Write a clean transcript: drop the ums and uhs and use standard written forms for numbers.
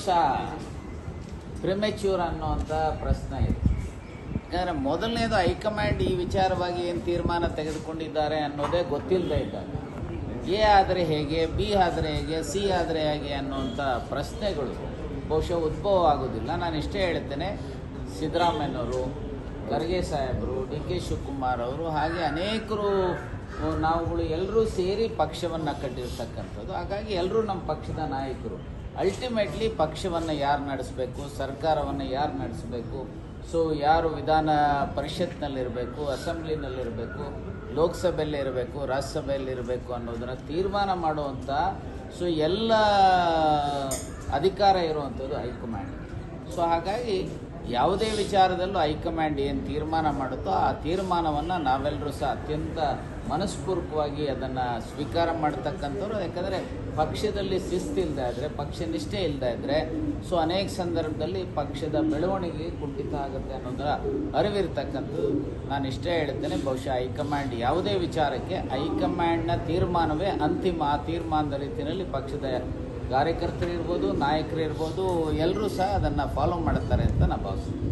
ಸಹ ಪ್ರಿಮೆಚ್ಯೂರ್ ಅನ್ನುವಂಥ ಪ್ರಶ್ನೆ ಇದೆ. ಯಾಕಂದರೆ ಮೊದಲನೇದು ಹೈಕಮಾಂಡ್ ಈ ವಿಚಾರವಾಗಿ ಏನು ತೀರ್ಮಾನ ತೆಗೆದುಕೊಂಡಿದ್ದಾರೆ ಅನ್ನೋದೇ ಗೊತ್ತಿಲ್ಲದೆ ಇದ್ದಾಗ ಎ ಆದರೆ ಹೇಗೆ, ಬಿ ಆದರೆ ಹೇಗೆ, ಸಿ ಆದರೆ ಹೇಗೆ ಅನ್ನುವಂಥ ಪ್ರಶ್ನೆಗಳು ಬಹುಶಃ ಉದ್ಭವ ಆಗೋದಿಲ್ಲ. ನಾನು ಇಷ್ಟೇ ಹೇಳ್ತೇನೆ, ಸಿದ್ದರಾಮಯ್ಯನವರು, ಖರ್ಗೆ ಸಾಹೇಬರು, ಡಿ ಕೆ ಶಿವಕುಮಾರ್ ಅವರು, ಹಾಗೆ ಅನೇಕರು ನಾವುಗಳು ಎಲ್ಲರೂ ಸೇರಿ ಪಕ್ಷವನ್ನು ಕಟ್ಟಿರ್ತಕ್ಕಂಥದ್ದು. ಹಾಗಾಗಿ ಎಲ್ಲರೂ ನಮ್ಮ ಪಕ್ಷದ ನಾಯಕರು. ಅಲ್ಟಿಮೇಟ್ಲಿ ಪಕ್ಷವನ್ನು ಯಾರು ನಡೆಸಬೇಕು, ಸರ್ಕಾರವನ್ನು ಯಾರು ನಡೆಸಬೇಕು, ಸೊ ಯಾರು ವಿಧಾನ ಪರಿಷತ್ನಲ್ಲಿರಬೇಕು, ಅಸೆಂಬ್ಲಿನಲ್ಲಿರಬೇಕು, ಲೋಕಸಭೆಯಲ್ಲಿ ಇರಬೇಕು, ರಾಜ್ಯಸಭೆಯಲ್ಲಿ ಇರಬೇಕು ಅನ್ನೋದನ್ನು ತೀರ್ಮಾನ ಮಾಡುವಂಥ ಸೊ ಎಲ್ಲ ಅಧಿಕಾರ ಇರುವಂಥದ್ದು ಹೈಕಮಾಂಡ್. ಸೊ ಹಾಗಾಗಿ ಯಾವುದೇ ವಿಚಾರದಲ್ಲೂ ಹೈಕಮಾಂಡ್ ಏನು ತೀರ್ಮಾನ ಮಾಡುತ್ತೋ ಆ ತೀರ್ಮಾನವನ್ನು ನಾವೆಲ್ಲರೂ ಸಹ ಅತ್ಯಂತ ಮನಸ್ಪೂರ್ವಕವಾಗಿ ಅದನ್ನು ಸ್ವೀಕಾರ ಮಾಡ್ತಕ್ಕಂಥವ್ರು. ಯಾಕಂದರೆ ಪಕ್ಷದಲ್ಲಿ ಶಿಸ್ತಿಲ್ಲದೆ ಆದರೆ, ಪಕ್ಷ ನಿಷ್ಠೆ ಇಲ್ಲದೆ ಇದ್ದರೆ ಸೊ ಅನೇಕ ಸಂದರ್ಭದಲ್ಲಿ ಪಕ್ಷದ ಬೆಳವಣಿಗೆ ಕುಂಠಿತ ಆಗುತ್ತೆ ಅನ್ನೋದರ ಅರಿವಿರ್ತಕ್ಕಂಥದ್ದು. ನಾನು ಇಷ್ಟೇ ಹೇಳ್ತೇನೆ, ಬಹುಶಃ ಹೈಕಮಾಂಡ್ ಯಾವುದೇ ವಿಚಾರಕ್ಕೆ ಹೈಕಮಾಂಡ್ನ ತೀರ್ಮಾನವೇ ಅಂತಿಮ. ಆ ತೀರ್ಮಾನದ ರೀತಿಯಲ್ಲಿ ಪಕ್ಷದ ಕಾರ್ಯಕರ್ತರಿರ್ಬೋದು, ನಾಯಕರಿರ್ಬೋದು, ಎಲ್ಲರೂ ಸಹ ಅದನ್ನು ಫಾಲೋ ಮಾಡ್ತಾರೆ ಅಂತ ನಾನು ಭಾವಿಸ್ತೀನಿ.